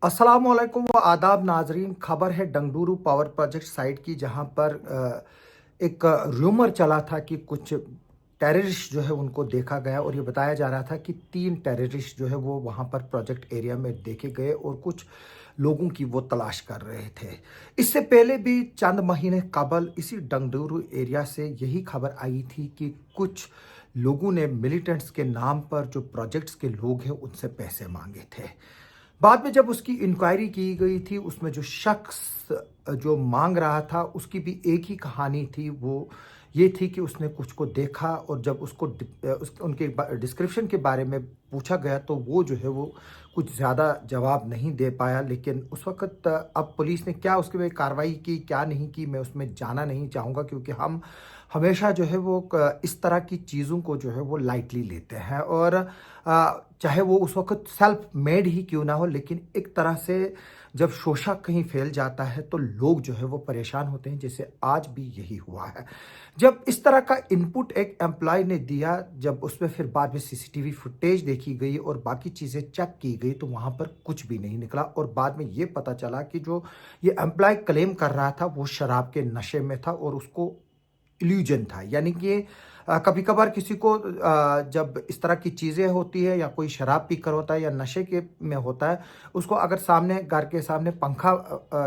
अस्सलामुअलैकुम व आदाब नाजरीन। खबर है डंगडूरू पावर प्रोजेक्ट साइट की, जहां पर एक र्यूमर चला था कि कुछ टेररिस्ट जो है उनको देखा गया और ये बताया जा रहा था कि 3 टेररिस्ट जो है वो वहां पर प्रोजेक्ट एरिया में देखे गए और कुछ लोगों की वो तलाश कर रहे थे। इससे पहले भी चंद महीने कबल इसी डंगडूरू एरिया से यही खबर आई थी कि कुछ लोगों ने मिलिटेंट्स के नाम पर जो प्रोजेक्ट्स के लोग हैं उनसे पैसे मांगे थे। बाद में जब उसकी इंक्वायरी की गई थी, उसमें जो शख्स जो मांग रहा था उसकी भी एक ही कहानी थी। वो ये थी कि उसने कुछ को देखा और जब उसको उनके डिस्क्रिप्शन के बारे में पूछा गया तो वो जो है वो कुछ ज़्यादा जवाब नहीं दे पाया। लेकिन उस वक़्त अब पुलिस ने क्या उसके में कार्रवाई की, क्या नहीं की, मैं उसमें जाना नहीं चाहूँगा, क्योंकि हम हमेशा जो है वो इस तरह की चीज़ों को जो है वो लाइटली लेते हैं। और चाहे वो उस वक़्त सेल्फ मेड ही क्यों ना हो, लेकिन एक तरह से जब शोषक कहीं फैल जाता है तो लोग जो है वो परेशान होते हैं, जैसे आज भी यही हुआ है। जब इस तरह का इनपुट एक एम्प्लॉय ने दिया, जब उसमें फिर बाद में सीसीटीवी फुटेज देखी गई और बाकी चीज़ें चेक की गई तो वहाँ पर कुछ भी नहीं निकला। और बाद में ये पता चला कि जो ये एम्प्लॉय क्लेम कर रहा था वो शराब के नशे में था और उसको इल्यूजन था। यानी कि कभी कभार किसी को जब इस तरह की चीज़ें होती है या कोई शराब पीकर होता है या नशे के में होता है, उसको अगर सामने घर के सामने पंखा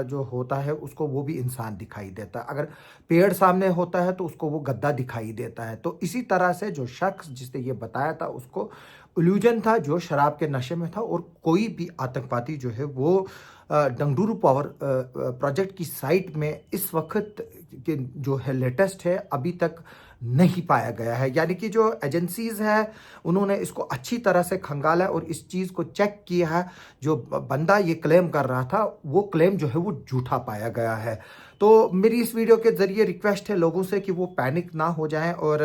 जो होता है उसको वो भी इंसान दिखाई देता है, अगर पेड़ सामने होता है तो उसको वो गद्दा दिखाई देता है। तो इसी तरह से जो शख्स जिसने ये बताया था उसको इल्यूजन था, जो शराब के नशे में था। और कोई भी आतंकवादी जो है वो डंगडूरू पावर प्रोजेक्ट की साइट में इस वक्त के जो है लेटेस्ट है अभी तक नहीं पाया गया है। यानी कि जो एजेंसीज है उन्होंने इसको अच्छी तरह से खंगाला और इस चीज़ को चेक किया है। जो बंदा ये क्लेम कर रहा था वो क्लेम जो है वो झूठा पाया गया है। तो मेरी इस वीडियो के ज़रिए रिक्वेस्ट है लोगों से कि वो पैनिक ना हो जाएं और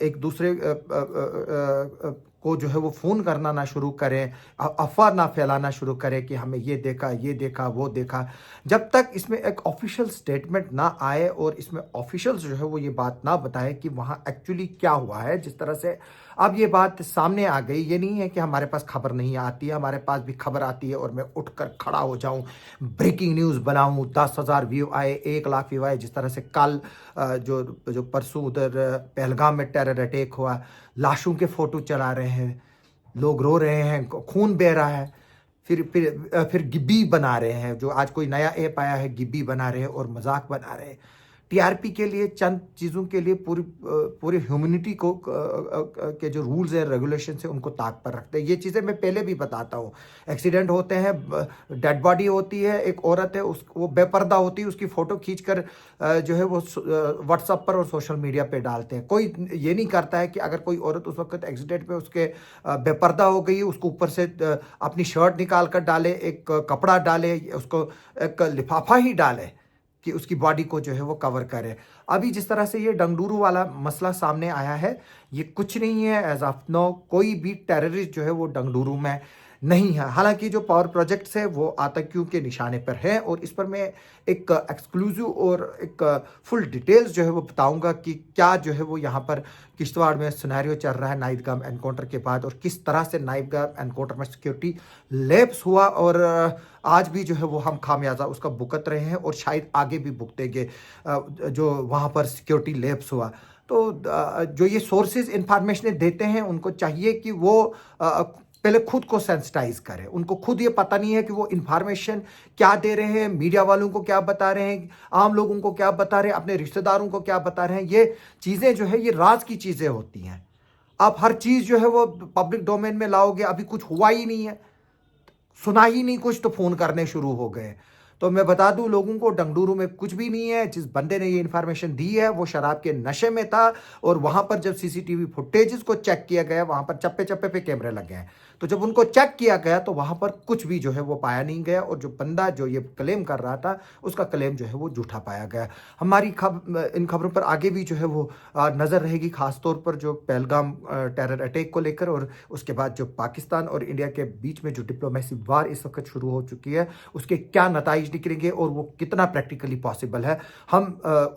एक दूसरे को जो है वो फ़ोन करना ना शुरू करें, अफवाह ना फैलाना शुरू करें कि हमें ये देखा वो देखा। जब तक इसमें एक ऑफिशियल स्टेटमेंट ना आए और इसमें ऑफिशियल्स जो है वो ये बात ना बताएं कि वहाँ एक्चुअली क्या हुआ है। जिस तरह से अब ये बात सामने आ गई, ये नहीं है कि हमारे पास खबर नहीं आती है, हमारे पास भी खबर आती है और मैं उठकर खड़ा हो जाऊं, ब्रेकिंग न्यूज़ बनाऊं, 10,000 व्यू आए, 1 लाख व्यू आए। जिस तरह से कल जो जो परसों उधर पहलगाम में टेरर अटैक हुआ, लाशों के फोटो चला रहे हैं, लोग रो रहे हैं, खून बह रहा है। फिर गिब्बी बना रहे हैं, जो आज कोई नया ऐप आया है, गिब्बी बना रहे हैं और मजाक बना रहे हैं। टीआरपी के लिए, चंद चीज़ों के लिए पूरी ह्यूमैनिटी को के जो रूल्स हैं रेगुलेशन है उनको ताक पर रखते हैं। ये चीज़ें मैं पहले भी बताता हूँ। एक्सीडेंट होते हैं, डेड बॉडी होती है, एक औरत है उस वो बेपर्दा होती है, उसकी फ़ोटो खींचकर जो है वो व्हाट्सअप पर और सोशल मीडिया पे डालते हैं। कोई ये नहीं करता है कि अगर कोई औरत उस वक्त एक्सीडेंट पे उसके बेपर्दा हो गई, उसको ऊपर से अपनी शर्ट निकाल कर डाले, एक कपड़ा डाले, उसको एक लिफाफा ही डाले कि उसकी बॉडी को जो है वो कवर करे। अभी जिस तरह से ये डंगडूरू वाला मसला सामने आया है, ये कुछ नहीं है। एज ऑफ नो कोई भी टेररिस्ट जो है वो डंगडूरू में नहीं है। हालांकि जो पावर प्रोजेक्ट्स है वो आतंकियों के निशाने पर है और इस पर मैं एक एक्सक्लूसिव और एक फुल डिटेल्स जो है वो बताऊंगा कि क्या जो है वो यहाँ पर किश्तवाड़ में सिनेरियो चल रहा है नाइदगाम एनकाउंटर के बाद, और किस तरह से नाइदगाम एनकाउंटर में सिक्योरिटी लैप्स हुआ और आज भी जो है वो हम खामियाजा उसका भुगत रहे हैं और शायद आगे भी भुगतेंगे जो वहाँ पर सिक्योरिटी लैप्स हुआ। तो जो ये सोर्सेज इंफॉर्मेशन देते हैं उनको चाहिए कि वो पहले खुद को सेंसिटाइज करें। उनको खुद ये पता नहीं है कि वो इंफॉर्मेशन क्या दे रहे हैं, मीडिया वालों को क्या बता रहे हैं, आम लोगों को क्या बता रहे हैं, अपने रिश्तेदारों को क्या बता रहे हैं। ये चीज़ें जो है ये राज की चीज़ें होती हैं। आप हर चीज़ जो है वो पब्लिक डोमेन में लाओगे, अभी कुछ हुआ ही नहीं है, सुना ही नहीं कुछ तो फ़ोन करने शुरू हो गए। तो मैं बता दूं लोगों को, डंगडूरू में कुछ भी नहीं है। जिस बंदे ने ये इन्फॉर्मेशन दी है वो शराब के नशे में था और वहां पर जब सीसीटीवी फुटेजेस को चेक किया गया, वहां पर चप्पे चप्पे पे कैमरे लगे हैं, तो जब उनको चेक किया गया तो वहां पर कुछ भी जो है वो पाया नहीं गया और जो बंदा जो ये क्लेम कर रहा था उसका क्लेम जो है वो झूठा पाया गया। हमारी इन खबरों पर आगे भी जो है वो नज़र रहेगी, खासतौर पर जो पहलगाम टेरर अटैक को लेकर और उसके बाद जो पाकिस्तान और इंडिया के बीच में जो डिप्लोमेसी वार इस वक्त शुरू हो चुकी है उसके क्या नताइज निकलेंगे और वो कितना प्रैक्टिकली पॉसिबल है, हम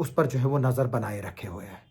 उस पर जो है वो नज़र बनाए रखे हुए हैं।